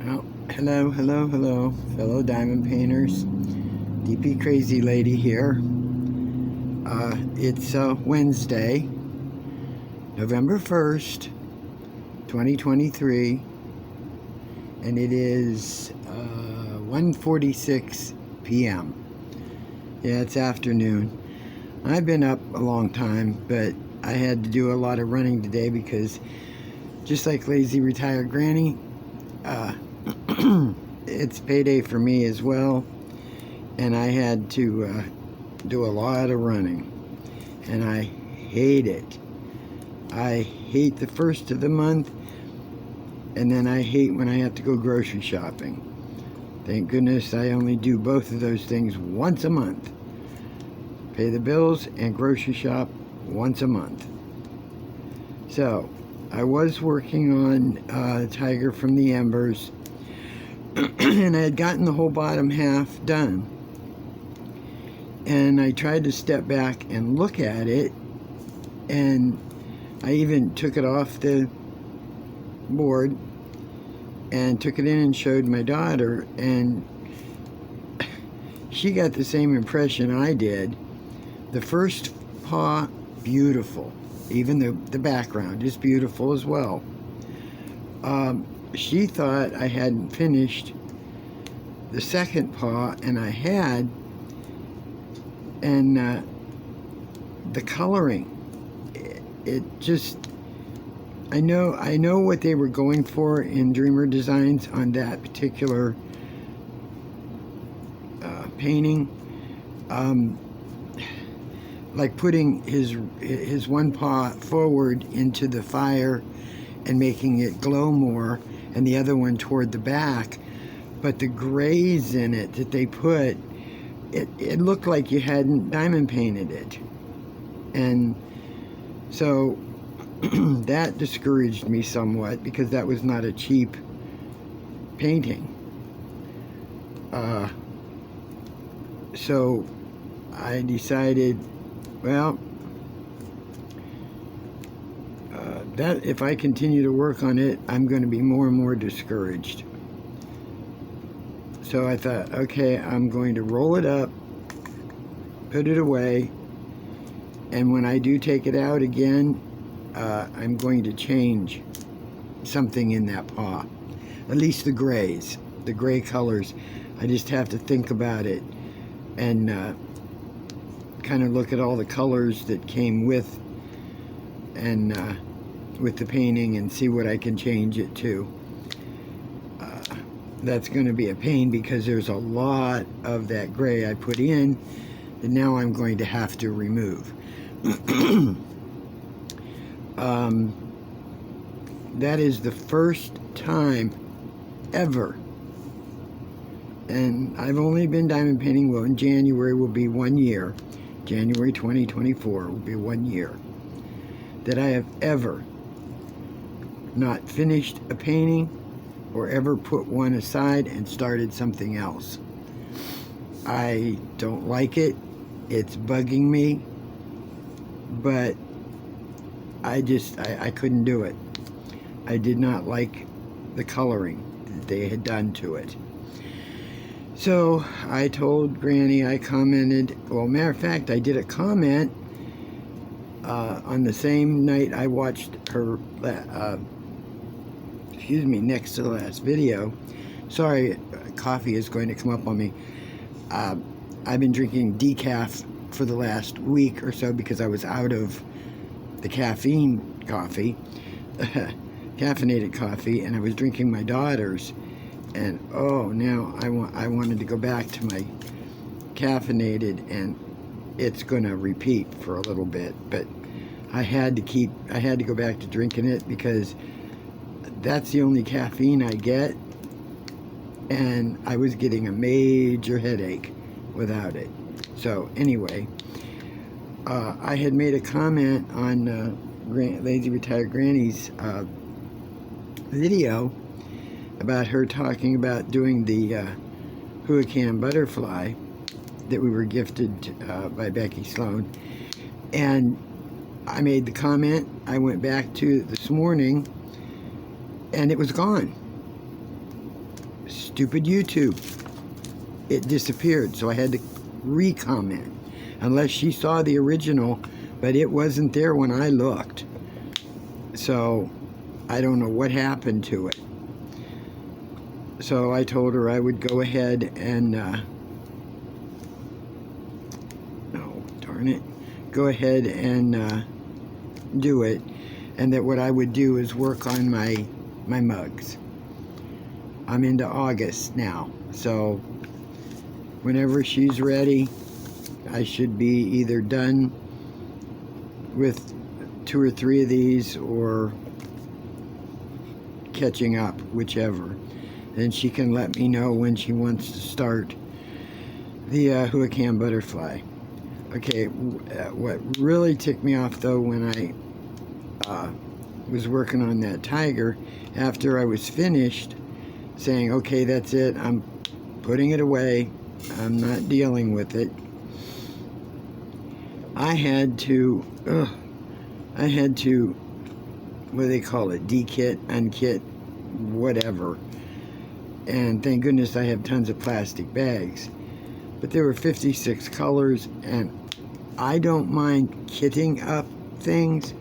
Oh, hello, fellow diamond painters. DP Crazy Lady here. It's Wednesday, November 1st, 2023, and it is 1:46 p.m. Yeah, it's afternoon. I've been up a long time, but I had to do a lot of running today because, just like Lazy Retired Granny, it's payday for me as well, and I had to do a lot of running, and I hate it. I hate the first of the month, and then I hate when I have to go grocery shopping. Thank goodness I only do both of those things once a month. Pay the bills and grocery shop once a month. So, I was working on Tiger from the Embers, and I had gotten the whole bottom half done. And I tried to step back and look at it, and I even took it off the board and took it in and showed my daughter, and she got the same impression I did. The first paw, beautiful. Even the background is beautiful as well. She thought I hadn't finished the second paw, and I had. And the coloring, it just, I know what they were going for in Dreamer Designs on that particular painting. Like putting his one paw forward into the fire and making it glow more, and the other one toward the back. But the grays in it that they put, it looked like you hadn't diamond painted it. And so that discouraged me somewhat, because that was not a cheap painting. So I decided, well, that if I continue to work on it, I'm going to be more and more discouraged. So I thought, okay, I'm going to roll it up, put it away, and when I do take it out again, I'm going to change something in that paw. At least the grays, the gray colors. I just have to think about it and kind of look at all the colors that came with the painting and see what I can change it to. That's going to be a pain, because there's a lot of that gray I put in that now I'm going to have to remove. That is the first time ever, and I've only been diamond painting, well, in January will be 1 year. January 2024 will be 1 year that I have ever not finished a painting or ever put one aside and started something else. I don't like it. It's bugging me, but I couldn't do it. I did not like the coloring that they had done to it. So I told Granny, I commented, well, matter of fact, I did a comment on the same night I watched her, next to the last video. Sorry, coffee is going to come up on me. I've been drinking decaf for the last week or so because I was out of the caffeine coffee, caffeinated coffee, and I was drinking my daughter's. And now I wanted to go back to my caffeinated, and it's going to repeat for a little bit. But I had to go back to drinking it, because that's the only caffeine I get, and I was getting a major headache without it. So anyway, I had made a comment on Lazy Retired Granny's video about her talking about doing the Huracan butterfly that we were gifted by Becky Sloan. And I made the comment. I went back to it this morning, and it was gone. stupid YouTube, it disappeared. So I had to re-comment. Unless she saw the original, but it wasn't there when I looked. So I don't know what happened to it. So I told her I would go ahead and, oh, darn it, go ahead and do it. And that what I would do is work on my mugs. I'm into August now, so whenever she's ready, I should be either done with 2 or 3 of these or catching up, whichever. Then she can let me know when she wants to start the Huacan butterfly. Okay, what really ticked me off though when I was working on that tiger, after I was finished saying, okay, that's it, I'm putting it away, I'm not dealing with it, I had to, what do they call it, dekit, unkit, whatever. And thank goodness I have tons of plastic bags. But there were 56 colors, and I don't mind kitting up things,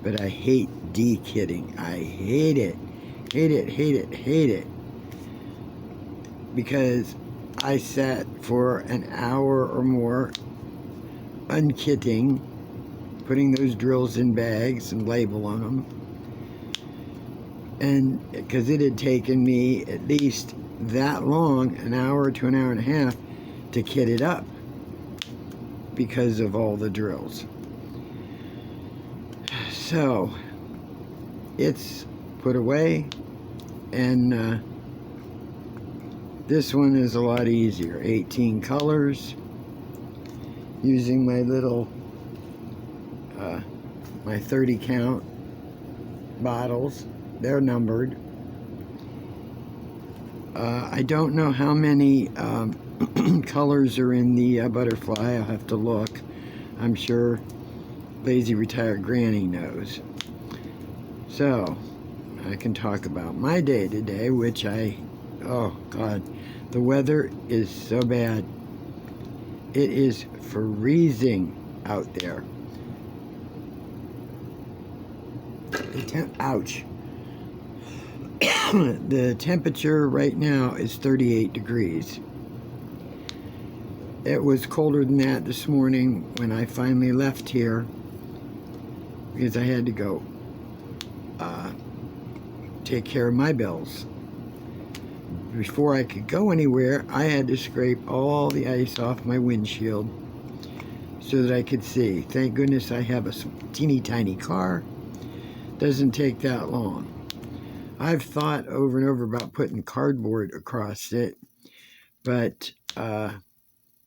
but I hate dekitting. I hate it. Hate it, hate it, hate it. Because I sat for an hour or more unkitting, putting those drills in bags and labeling them. And because it had taken me at least that long, an hour to an hour and a half, to kit it up because of all the drills. So it's put away, and this one is a lot easier. 18 colors, using my little my 30 count bottles. They're numbered. I don't know how many colors are in the butterfly. I'll have to look. I'm sure Lazy Retired Granny knows. So I can talk about my day today, which oh God, the weather is so bad. It is freezing out there. Ouch. The temperature right now is 38 degrees. It was colder than that this morning when I finally left here, because I had to go take care of my bills. Before I could go anywhere, I had to scrape all the ice off my windshield so that I could see. Thank goodness I have a teeny tiny car. Doesn't take that long. I've thought over and over about putting cardboard across it, but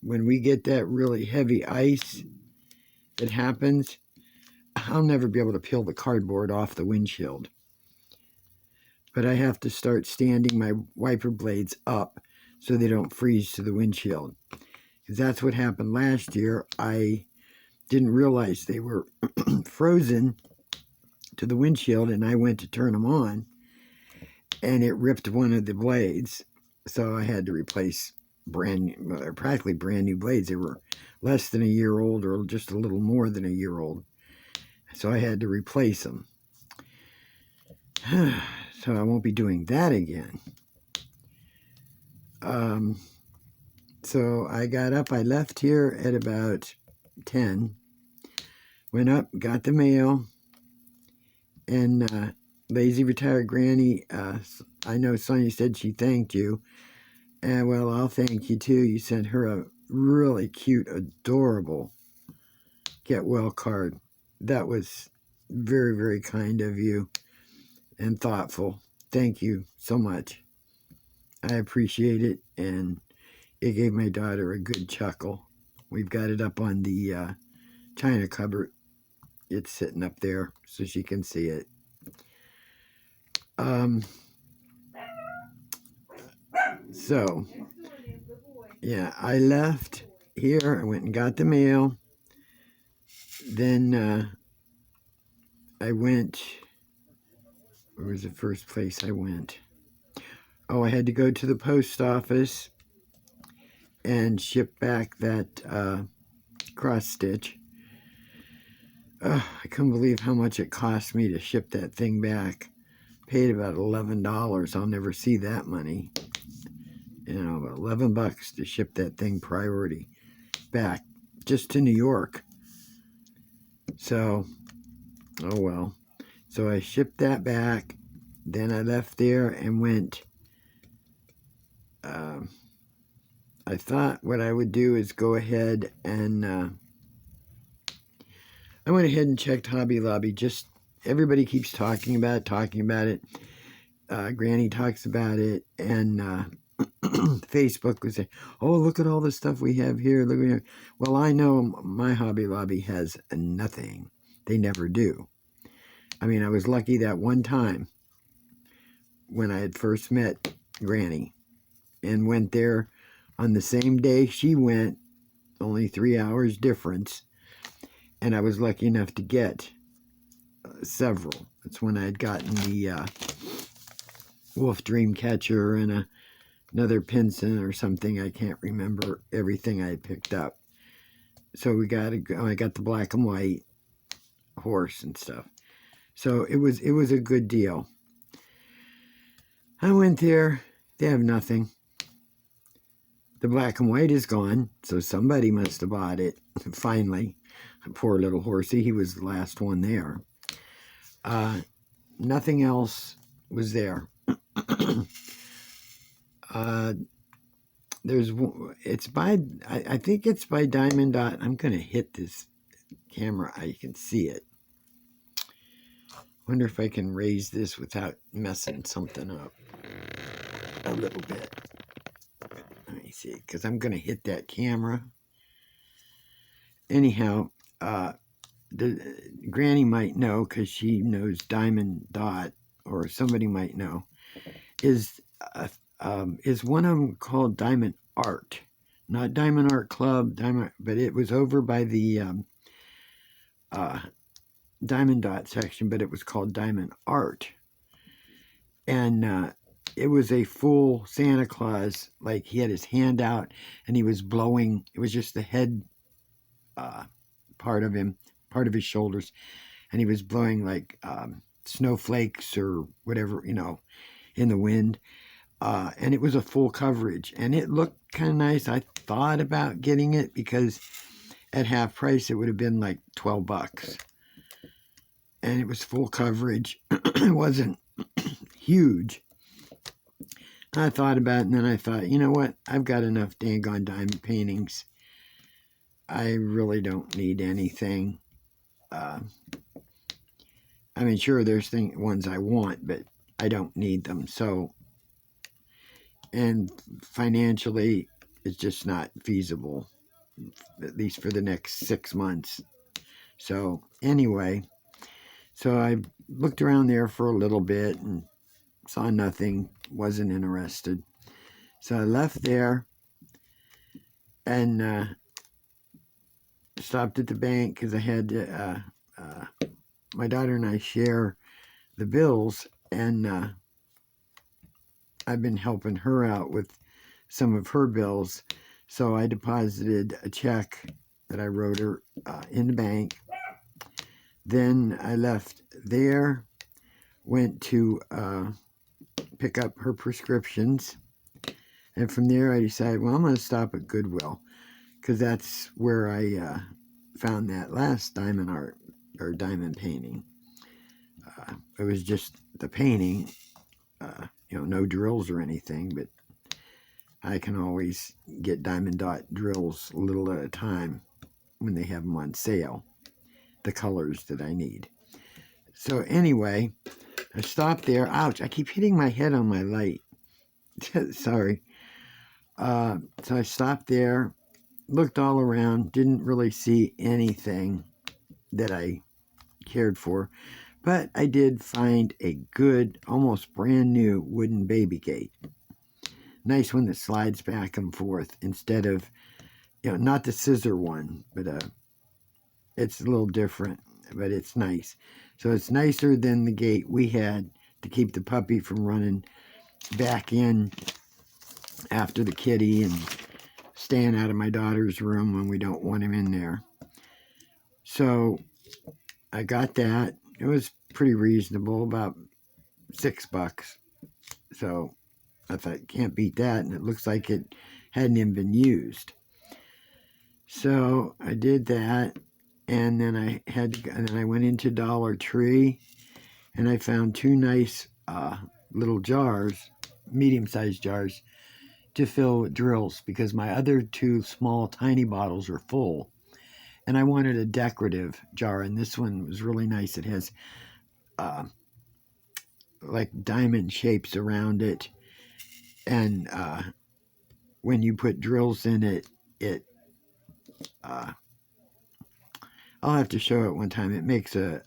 when we get that really heavy ice that happens, I'll never be able to peel the cardboard off the windshield. But I have to start standing my wiper blades up so they don't freeze to the windshield. Because that's what happened last year. I didn't realize they were frozen to the windshield, and I went to turn them on, and it ripped one of the blades. So I had to replace practically brand new blades. They were less than a year old, or just a little more than a year old. So I had to replace them. So I won't be doing that again. So I got up, I left here at about 10, went up, got the mail, and Lazy Retired Granny, I know Sonia said she thanked you, and well, I'll thank you too. You sent her a really cute, adorable get well card. That was very, very kind of you and thoughtful. Thank you so much. I appreciate it, and it gave my daughter a good chuckle. We've got it up on the china cupboard. It's sitting up there so she can see it. So, yeah, I left here. I went and got the mail. Then I went, where was the first place I went? Oh, I had to go to the post office and ship back that cross stitch. I couldn't believe how much it cost me to ship that thing back. Paid about $11. I'll never see that money. You know, about $11 to ship that thing priority back just to New York. So, oh well. So I shipped that back. Then I left there and went. I thought what I would do is go ahead and I went ahead and checked Hobby Lobby. Just everybody keeps talking about it. Granny talks about it, and Facebook was saying, "Oh, look at all the stuff we have here. Look here." Well, I know my Hobby Lobby has nothing. They never do. I mean, I was lucky that one time when I had first met Granny and went there on the same day she went, only 3 hours difference, and I was lucky enough to get several. That's when I had gotten the Wolf Dream Catcher and another Pinson or something. I can't remember everything I had picked up. So I got the black and white horse and stuff. So it was a good deal. I went there. They have nothing. The black and white is gone, so somebody must have bought it. Finally, poor little horsey. He was the last one there. Nothing else was there. I think it's by Diamond Dot. I'm gonna hit this camera. I can see it. Wonder if I can raise this without messing something up a little bit. Let me see, because I'm gonna hit that camera. Anyhow, Granny might know because she knows Diamond Dot, or somebody might know. Is one of them called Diamond Art? Not Diamond Art Club, but it was over by the Diamond Dot section, but it was called Diamond Art. And it was a full Santa Claus, like he had his hand out and he was blowing. It was just the head part of him, part of his shoulders, and he was blowing like snowflakes or whatever, in the wind. And it was a full coverage, and it looked kind of nice. I thought about getting it because at half price it would have been like $12, and it was full coverage. It wasn't huge. I thought about it, and then I thought, you know what? I've got enough dang on diamond paintings. I really don't need anything. I mean, sure, there's ones I want, but I don't need them. So, and financially, it's just not feasible, at least for the next 6 months. So, anyway, so I looked around there for a little bit and saw nothing, wasn't interested. So I left there and stopped at the bank because I had to, my daughter and I share the bills, and I've been helping her out with some of her bills. So I deposited a check that I wrote her in the bank. Then I left there, went to pick up her prescriptions. And from there I decided, well, I'm going to stop at Goodwill because that's where I found that last diamond art or diamond painting. It was just the painting, no drills or anything, but I can always get Diamond Dot drills a little at a time when they have them on sale, the colors that I need. So anyway, I stopped there. Ouch, I keep hitting my head on my light. Sorry. So I stopped there, looked all around, didn't really see anything that I cared for, but I did find a good, almost brand new wooden baby gate. Nice one that slides back and forth instead of, not the scissor one, but it's a little different, but it's nice. So it's nicer than the gate we had to keep the puppy from running back in after the kitty and staying out of my daughter's room when we don't want him in there. So I got that. It was pretty reasonable, about $6. So I thought, can't beat that, and it looks like it hadn't even been used. So I did that, and then I went into Dollar Tree, and I found two nice little jars, medium-sized jars, to fill with drills, because my other two small, tiny bottles are full, and I wanted a decorative jar, and this one was really nice. It has like diamond shapes around it, and when you put drills in it, I'll have to show it one time. It makes a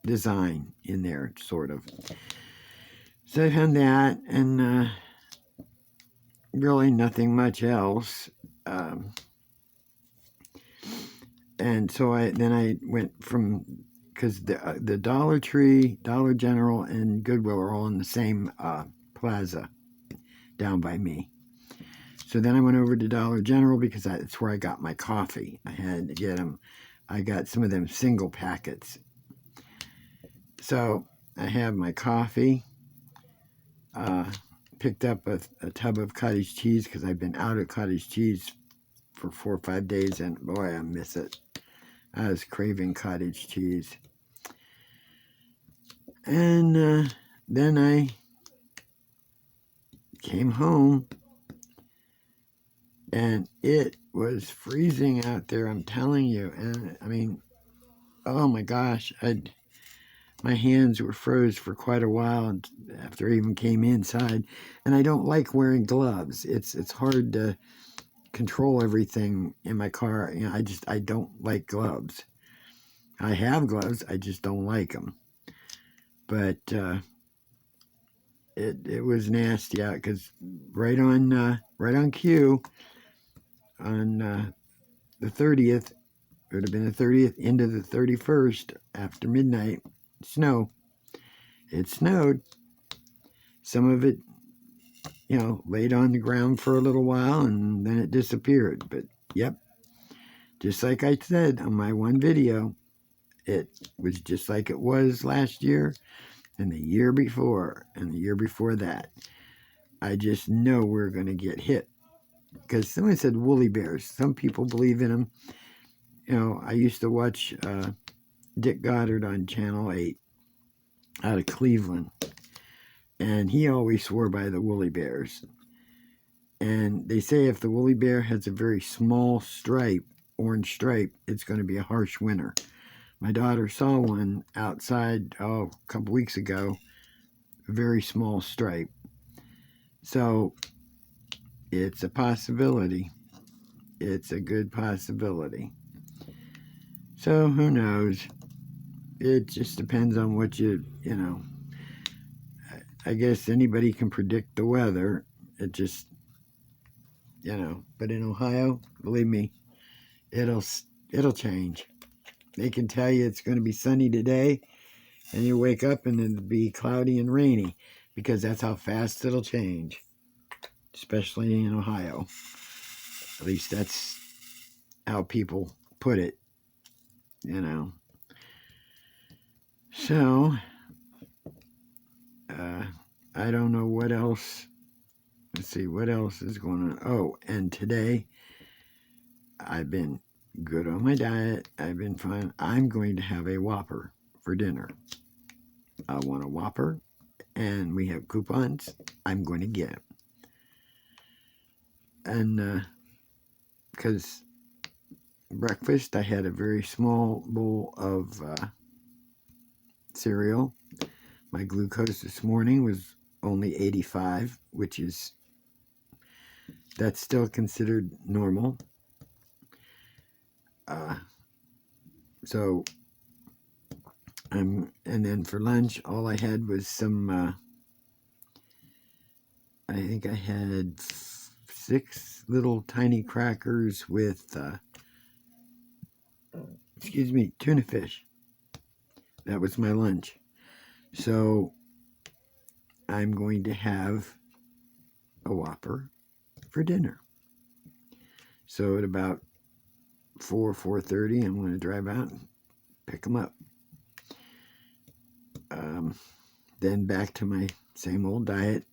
design in there, sort of. So I found that, and really nothing much else. And so I went from, because the Dollar Tree, Dollar General, and Goodwill are all in the same plaza down by me. So then I went over to Dollar General because that's where I got my coffee. I had to get them. I got some of them single packets. So I have my coffee. Picked up a tub of cottage cheese because I've been out of cottage cheese for 4 or 5 days, and boy, I miss it. I was craving cottage cheese. And then I came home, and it was freezing out there, I'm telling you. And I mean, oh my gosh, my hands were froze for quite a while after I even came inside. And I don't like wearing gloves. It's hard to control everything in my car. You know, I don't like gloves. I have gloves, I just don't like them. But it was nasty out, because right on cue, on the 30th, it would have been the 30th into the 31st, after midnight, snow. It snowed. Some of it, laid on the ground for a little while, and then it disappeared. But yep, just like I said on my one video, it was just like it was last year, and the year before, and the year before that. I just know we're going to get hit, because someone said woolly bears. Some people believe in them. I used to watch Dick Goddard on Channel 8 out of Cleveland, and he always swore by the woolly bears. And they say if the woolly bear has a very small stripe, orange stripe, it's going to be a harsh winter. My daughter saw one outside a couple weeks ago, a very small stripe. So it's a possibility. It's a good possibility. So who knows? It just depends on what I guess anybody can predict the weather. It just, but in Ohio, believe me, it'll change. They can tell you it's going to be sunny today, and you wake up and it'll be cloudy and rainy, because that's how fast it'll change, especially in Ohio. At least that's how people put it, So, I don't know what else. Let's see, what else is going on? Oh, and today, I've been good on my diet. I've been fine. I'm going to have a Whopper for dinner. I want a Whopper, and we have coupons. I'm going to get them. And because breakfast, I had a very small bowl of cereal. My glucose this morning was only 85, which is, that's still considered normal. So and then for lunch, all I had was some, I think I had 6 little tiny crackers with, tuna fish. That was my lunch. So I'm going to have a Whopper for dinner. So at about 4:30, I'm going to drive out and pick them up. Then back to my same old diet,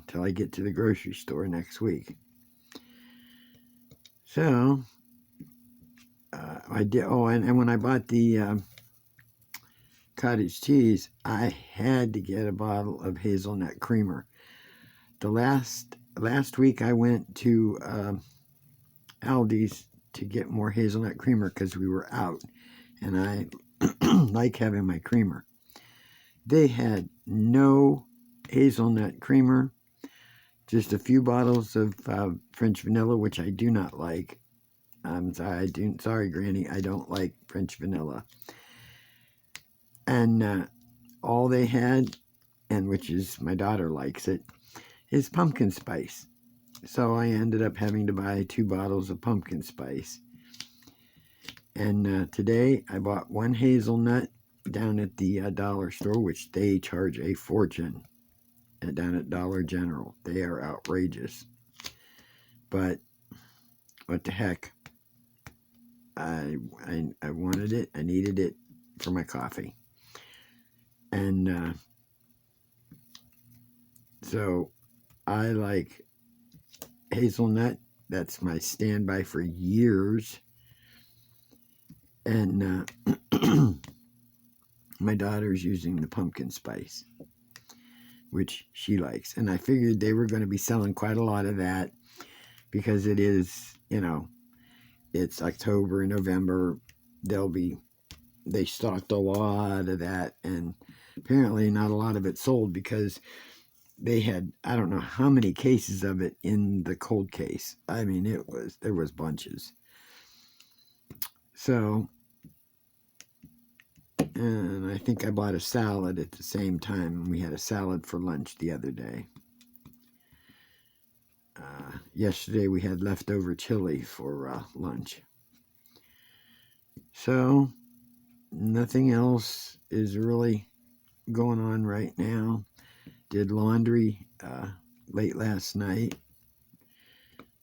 till I get to the grocery store next week. So I did. Oh, and when I bought the cottage cheese, I had to get a bottle of hazelnut creamer. The last week I went to Aldi's to get more hazelnut creamer because we were out, and I like having my creamer. They had no hazelnut creamer, just a few bottles of French vanilla, which I do not like. I'm sorry, sorry, Granny, I don't like French vanilla. And all they had, and which is my daughter likes it, is pumpkin spice. So I ended up having to buy 2 bottles of pumpkin spice. And today I bought 1 hazelnut down at the dollar store, which they charge a fortune down at Dollar General. They are outrageous. But what the heck? I wanted it. I needed it for my coffee. And so I like hazelnut. That's my standby for years. And my daughter's using the pumpkin spice, which she likes. And I figured they were going to be selling quite a lot of that because it is, it's October and November. They stocked a lot of that, and apparently not a lot of it sold because they had, I don't know how many cases of it in the cold case. I mean, there was bunches. So, and I think I bought a salad at the same time. We had a salad for lunch the other day. Yesterday we had leftover chili for lunch. So, nothing else is really going on right now. Did laundry late last night.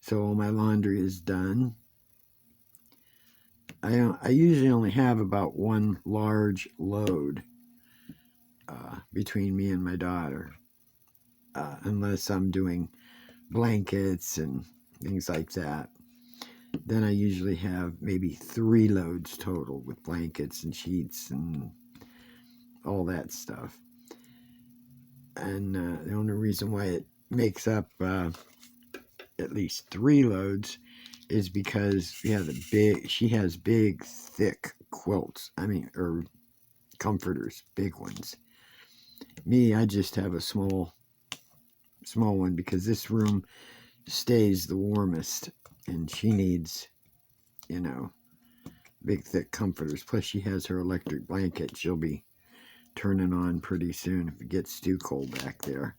So all my laundry is done. I usually only have about 1 large load between me and my daughter, unless I'm doing blankets and things like that. Then I usually have maybe 3 loads total with blankets and sheets and all that stuff. And the only reason why it makes up at least 3 loads is because she has big, thick quilts. Or comforters, big ones. Me, I just have a small one because this room stays the warmest, and she needs, big, thick comforters. Plus, she has her electric blanket she'll be turning on pretty soon if it gets too cold back there.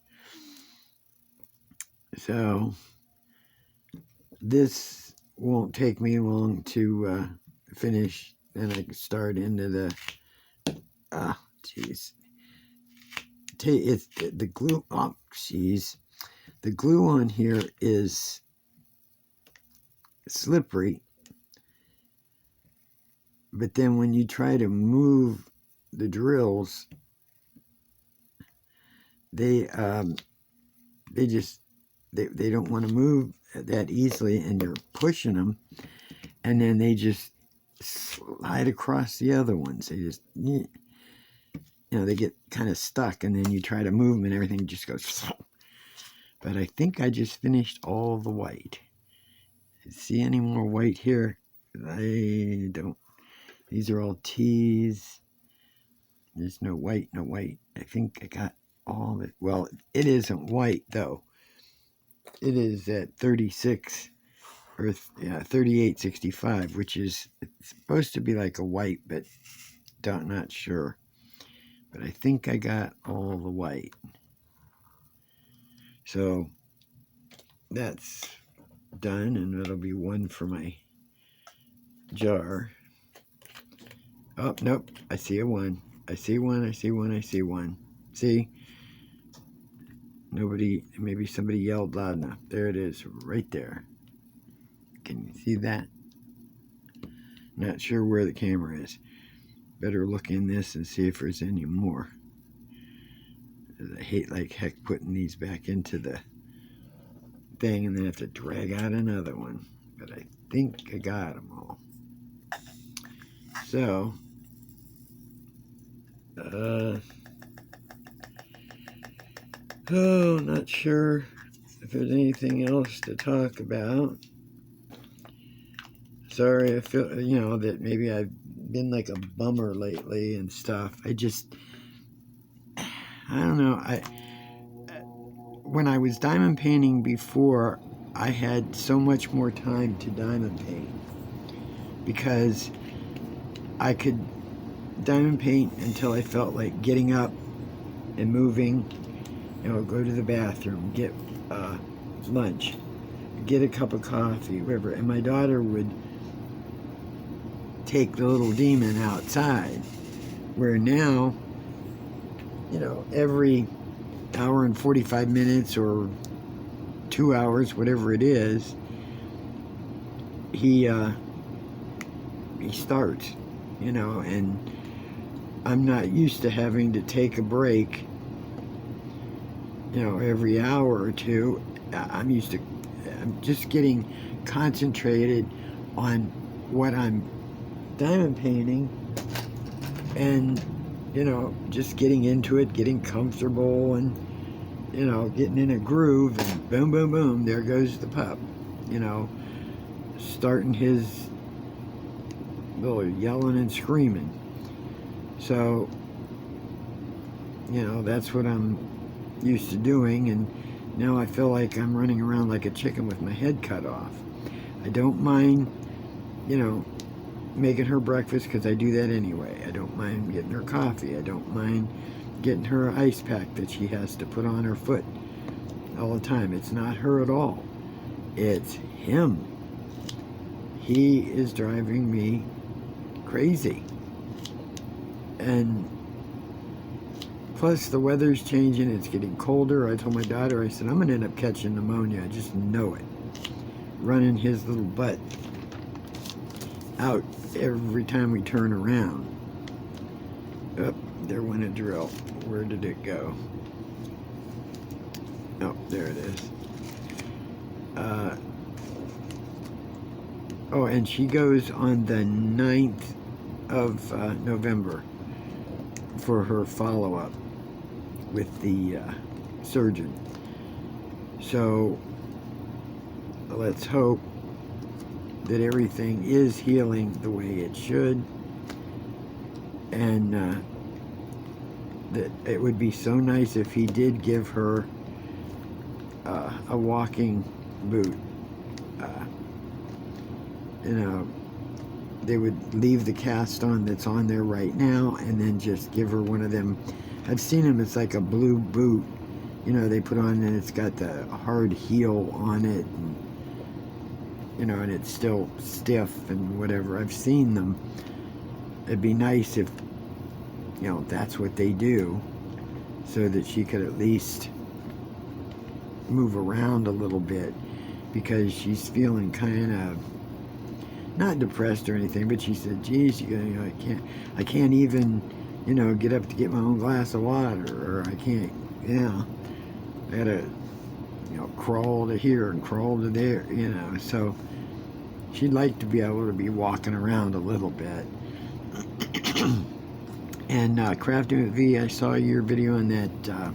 So, this won't take me long to finish, and I can start into the it's the glue. The glue on here is slippery, but then when you try to move the drills, they don't want to move that easily, and you're pushing them, and then they just slide across the other ones. They just, they get kind of stuck, and then you try to move them, and everything just goes. But I think I just finished all the white. See any more white here? I don't. These are all T's. There's no white, no white. I think I got all it. Well, it isn't white though. It is at 36 or 38.65, which is it's supposed to be like a white, but not sure. But I think I got all the white. So that's done, and it'll be 1 for my jar. Oh, nope. I see a 1. I see 1. I see 1. I see 1. See? Maybe somebody yelled loud enough. There it is, right there. Can you see that? Not sure where the camera is. Better look in this and see if there's any more. I hate like heck putting these back into the thing and then have to drag out another one. But I think I got them all. So, not sure if there's anything else to talk about. Sorry, I feel, that maybe I've been like a bummer lately and stuff. I don't know. When I was diamond painting before, I had so much more time to diamond paint because I could diamond paint until I felt like getting up and moving, go to the bathroom, get lunch, get a cup of coffee, whatever. And my daughter would take the little demon outside, where now, every hour and 45 minutes or 2 hours, whatever it is, he starts, and I'm not used to having to take a break, every hour or two. I'm just getting concentrated on what I'm diamond painting and, just getting into it, getting comfortable and, getting in a groove, and boom, boom, boom, there goes the pup, starting his little yelling and screaming. So, that's what I'm used to doing, and now I feel like I'm running around like a chicken with my head cut off. I don't mind, making her breakfast because I do that anyway. I don't mind getting her coffee. I don't mind getting her an ice pack that she has to put on her foot all the time. It's not her at all. It's him. He is driving me crazy. And plus the weather's changing. It's getting colder. I told my daughter, I said, I'm going to end up catching pneumonia. I just know it. Running his little butt out every time we turn around. Oh, there went a drill. Where did it go? Oh, there it is. And she goes on the 9th of November for her follow-up with the surgeon. So let's hope that everything is healing the way it should, and that it would be so nice if he did give her a walking boot. They would leave the cast on that's on there right now and then just give her one of them. I've seen them, it's like a blue boot, they put on, and it's got the hard heel on it, and, and it's still stiff and whatever. I've seen them. It'd be nice if, that's what they do, so that she could at least move around a little bit, because she's feeling kind of not depressed or anything, but she said, geez, I can't even, get up to get my own glass of water, or I can't, I gotta, crawl to here and crawl to there, so she'd like to be able to be walking around a little bit. And Crafting with V, I saw your video on that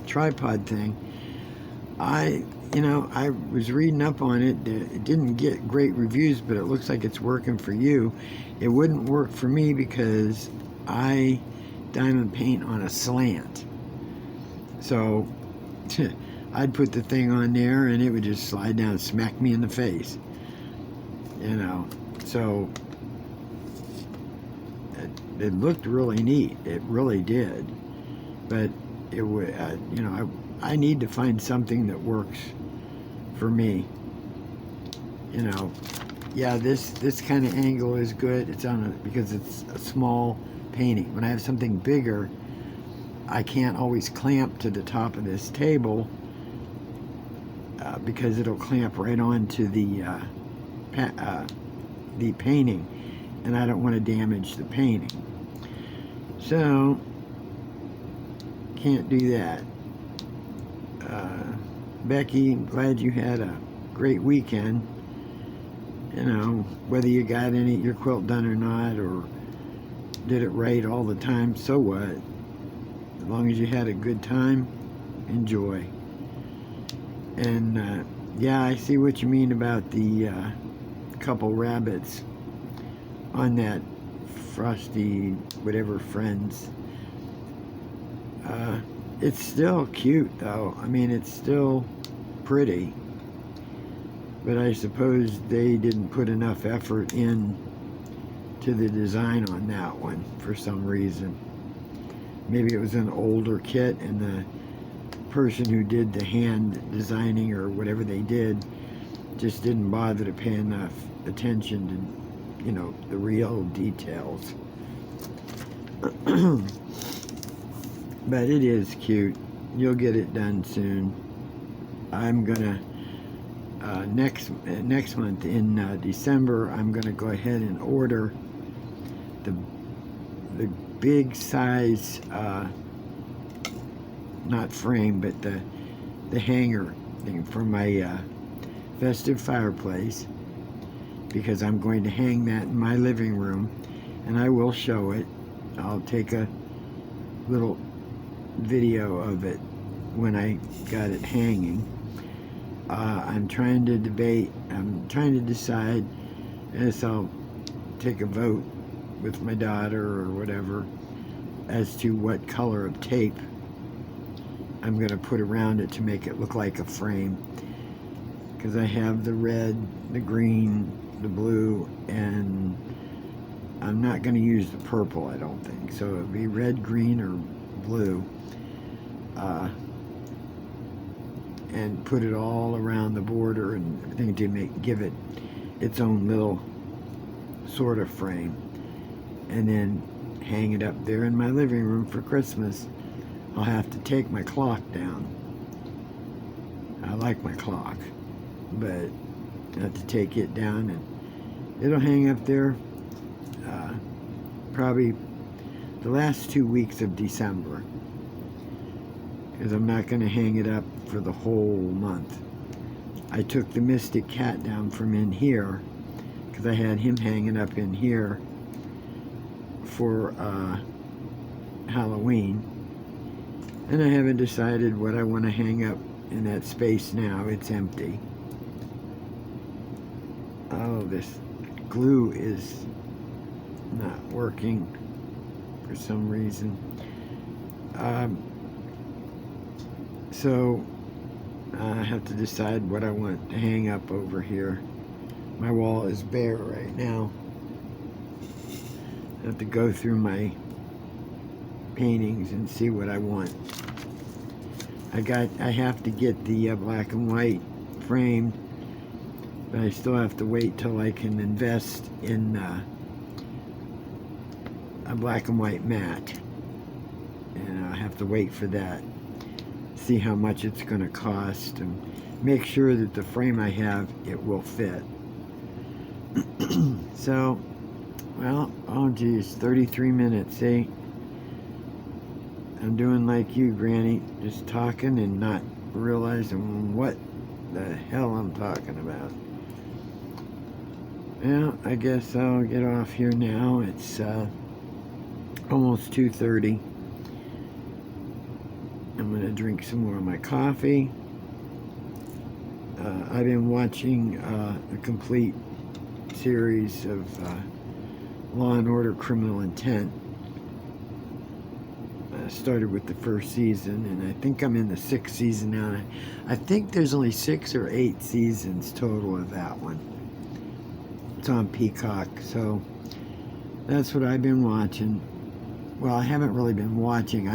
tripod thing. I was reading up on it. It didn't get great reviews, but it looks like it's working for you. It wouldn't work for me because I diamond paint on a slant. So I'd put the thing on there and it would just slide down and smack me in the face. So it looked really neat. It really did. But it would, I need to find something that works for me. Yeah, this kind of angle is good. It's on because it's a small painting. When I have something bigger, I can't always clamp to the top of this table because it'll clamp right onto the painting, and I don't want to damage the painting. So, can't do that. Becky, glad you had a great weekend. You know, whether you got your quilt done or not, or did it right all the time, so what? As long as you had a good time, enjoy. And yeah, I see what you mean about the couple rabbits on that Frosty whatever Friends. It's still cute though. I mean, it's still pretty, but I suppose they didn't put enough effort in to the design on that one for some reason. Maybe it was an older kit and the person who did the hand designing or whatever they did just didn't bother to pay enough attention to, you know, the real details. But it is cute. You'll get it done soon. I'm gonna next month in December, I'm gonna go ahead and order the big size, not frame, but the hanger thing for my festive fireplace, because I'm going to hang that in my living room, and I will show it. I'll take a little video of it when I got it hanging. I'm trying to decide, as I'll take a vote with my daughter or whatever, as to what color of tape I'm going to put around it to make it look like a frame. Because I have the red, the green, the blue, and I'm not going to use the purple, I don't think. So it'll be red, green, or blue. And put it all around the border and everything to give it its own little sort of frame. And then hang it up there in my living room for Christmas. I'll have to take my clock down. I like my clock, but I have to take it down, and it'll hang up there probably the last 2 weeks of December, because I'm not going to hang it up for the whole month. I took the Mystic Cat down from in here because I had him hanging up in here for Halloween, and I haven't decided what I want to hang up in that space now. It's empty. Oh, this glue is not working for some reason. So I have to decide what I want to hang up over here. My wall is bare right now. I have to go through my paintings and see what I want. I have to get the black and white framed, but I still have to wait till I can invest in a black and white mat, and I have to wait for that, see how much it's going to cost, and make sure that the frame I have, it will fit. So, well, oh geez, 33 minutes, see? I'm doing like you, Granny, just talking and not realizing what the hell I'm talking about. Well, I guess I'll get off here now. It's almost 2:30. I'm going to drink some more of my coffee. I've been watching a complete series of Law and Order Criminal Intent. Started with the first season, and I think I'm in the 6th season now. I think there's only 6 or 8 seasons total of that one. It's on Peacock, so that's what I've been watching. Well, I haven't really been watching.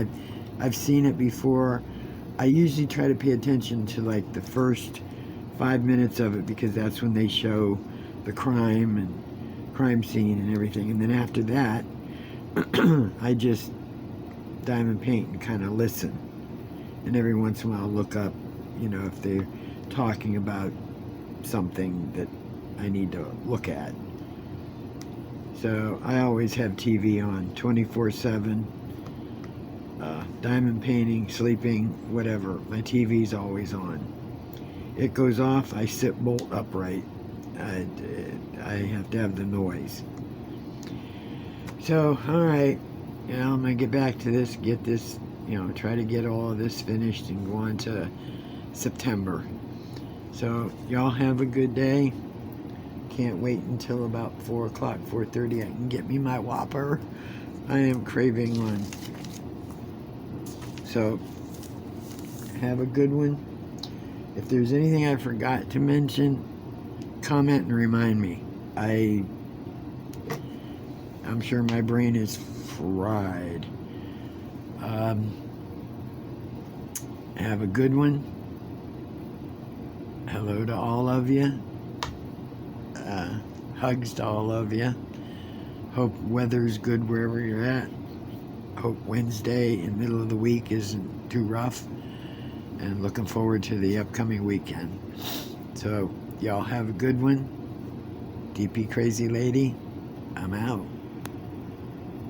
I've seen it before. I usually try to pay attention to like the first 5 minutes of it, because that's when they show the crime scene and everything. And then after that, I just Diamond Paint and kind of listen. And every once in a while look up, if they're talking about something that I need to look at. So I always have TV on 24/7. Diamond painting, sleeping, whatever. My TV's always on. It goes off, I sit bolt upright. I have to have the noise. So, alright. I'm going to get back to this, get this, try to get all of this finished and go on to September. So, y'all have a good day. Can't wait until about 4 o'clock, 4:30. I can get me my Whopper. I am craving one. So, have a good one. If there's anything I forgot to mention, comment and remind me. I'm sure my brain is fried. Have a good one. Hello to all of you. Hugs to all of you. Hope weather's good wherever you're at. Hope Wednesday in the middle of the week isn't too rough. And looking forward to the upcoming weekend. So, y'all have a good one. DP Crazy Lady, I'm out.